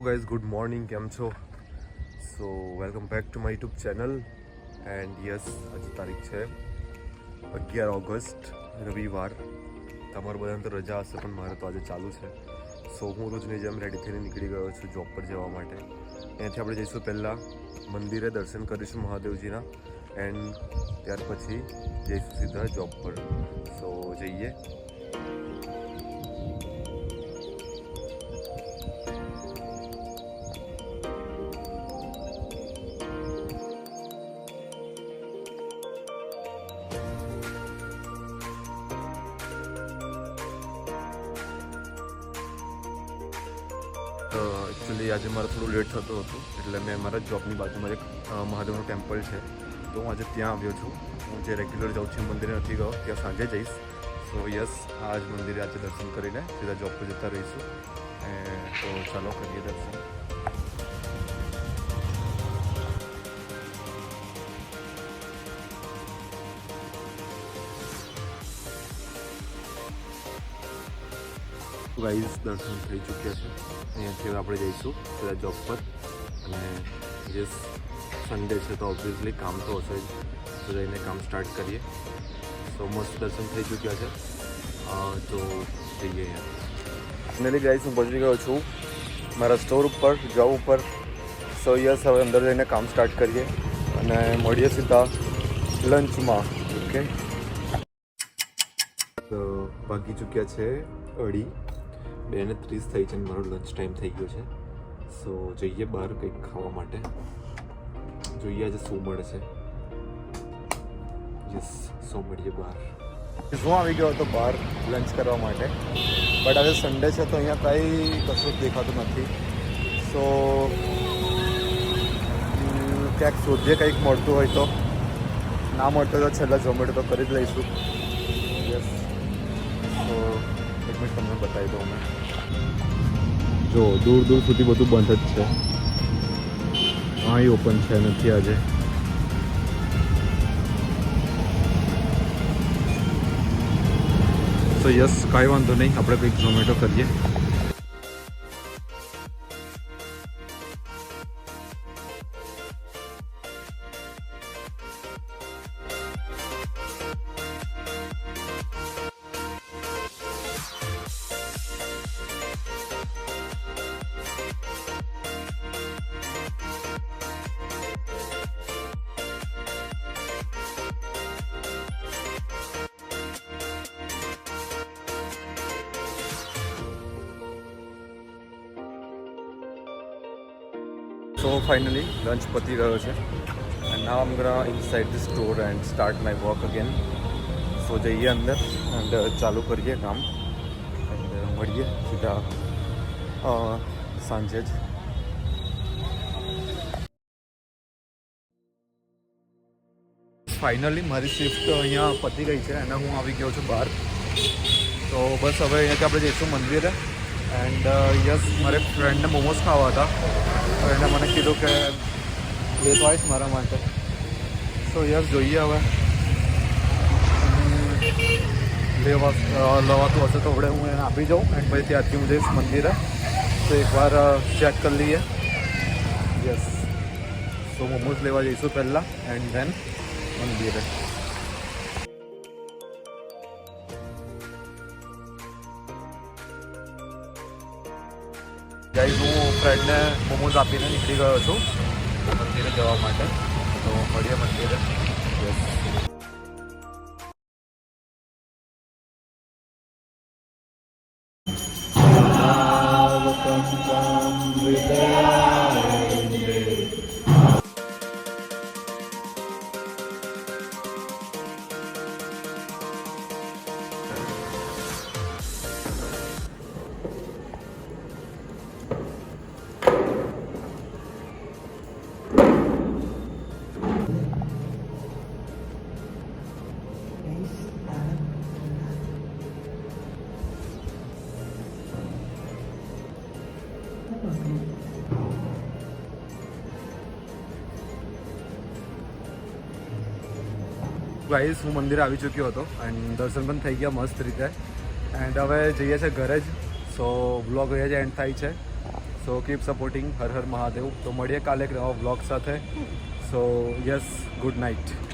Guys good morning, કેમ છો? સો welcome back to my YouTube channel and yes, આજે તારીખ છે 11 ઓગસ્ટ, રવિવાર. તમારું બધાને તો રજા હશે, પણ મારે તો આજે ચાલુ છે. સો હું રોજની જેમ રેડી થઈને નીકળી ગયો છું જોબ પર જવા માટે. અહીંયાથી આપણે જઈશું પહેલાં મંદિરે, દર્શન કરીશું મહાદેવજીના, એન્ડ ત્યાર પછી જઈશું સીધા જોબ પર. સો જઈએ. એકચ્યુઅલી આજે મારે થોડું લેટ થતું હતું, એટલે મેં મારા જોબની બાજુમાં એક મહાદેવનું ટેમ્પલ છે, તો હું આજે ત્યાં આવ્યો છું. હું જે રેગ્યુલર જાઉં છું મંદિરે નથી ગયો, ત્યાં સાંજે જઈશ. સો યસ, આ જ મંદિરે આજે દર્શન કરીને સીધા જોબ પર જતા રહીશું. તો ચાલો કરીએ દર્શન. ગાઈઝ, દર્શન થઈ ચૂક્યા છે. અહીંયાથી હવે આપણે જઈશું સીધા જોબ પર. અને જે સન્ડે છે તો ઓબ્વિયસલી કામ તો હશે જ, તો જઈને કામ સ્ટાર્ટ કરીએ. સો મસ્ત દર્શન થઈ ચૂક્યા છે, તો જઈએ. ફાઇનલી ગાઈઝ, હું પહોંચી ગયો છું મારા સ્ટોર ઉપર, જોબ ઉપર. સો યસ, હવે અંદર જઈને કામ સ્ટાર્ટ કરીએ અને મળીએ સીધા લંચમાં. ઓકે, તો ભાગી ચૂક્યા છે 2:30 થઈ છે અને મારો લંચ ટાઈમ થઈ ગયો છે. સો જઈએ બહાર કંઈક ખાવા માટે. જોઈએ આજે શું મળે છે. યસ, શું મળીએ બહાર. હું આવી ગયો હતો બહાર લંચ કરવા માટે, બટ આજે સન્ડે છે તો અહીંયા કંઈ કશું દેખાતું નથી. સો ક્યાંક શોધીએ, કંઈક મળતું હોય તો. ના મળતું હોય તો છેલ્લા ઝોમેટો તો કરી જ લઈશું. યસ, તો એક મિનિટ તમને બતાવી દઉં મેં. જો દૂર દૂર સુધી બધું બંધ જ છે, અહીં ઓપન છે નથી આજે. તો યસ, કાંઈ વાંધો નહીં, આપણે કંઈક ઝોમેટો કરીએ. So finally lunch પતી ગયો છે, and now I'm gonna inside the store and start my work again. So જઈએ અંદર and ચાલુ કરીએ કામ, and મળીએ સીધા સાંજે જ. ફાઇનલી મારી શિફ્ટ અહીંયા પતી ગઈ છે અને હું આવી ગયો છું બહાર. તો બસ હવે અહીંયાથી આપણે જઈશું મંદિરે. એન્ડ યસ, મારે ફ્રેન્ડને મોમોઝ ખાવા હતા, તો એણે મને કીધું કે લેતો આવીશ મારા માટે. સો યસ, જોઈએ હવે લવાતું હશે તો આપણે હું એને આપી જાઉં, એન્ડ પછી ત્યાંથી હું જઈશ મંદિરે. તો એકવાર ચેક કરી લઈએ. યસ, તો મોમોઝ લેવા જઈશું પહેલાં એન્ડ ધેન મંદિરે. ગાઈઝ, હું ફ્રેન્ડને મોમોઝ આપીને નીકળી ગયો છું મંદિરે જવા માટે. તો મળીએ મંદિરે. યસ. ગાઈસ હું મંદિર આવી ચૂક્યો હતો એન્ડ દર્શન પણ થઈ ગયા મસ્ત રીતે એન્ડ હવે જઈએ છીએ ઘરે જ. સો વ્લોગ અહીંયા જ એન્ડ થાય છે. So keep supporting. હર હર મહાદેવ. તો મળીએ કાલે એક નવા વ્લોગ સાથે. So yes, good night.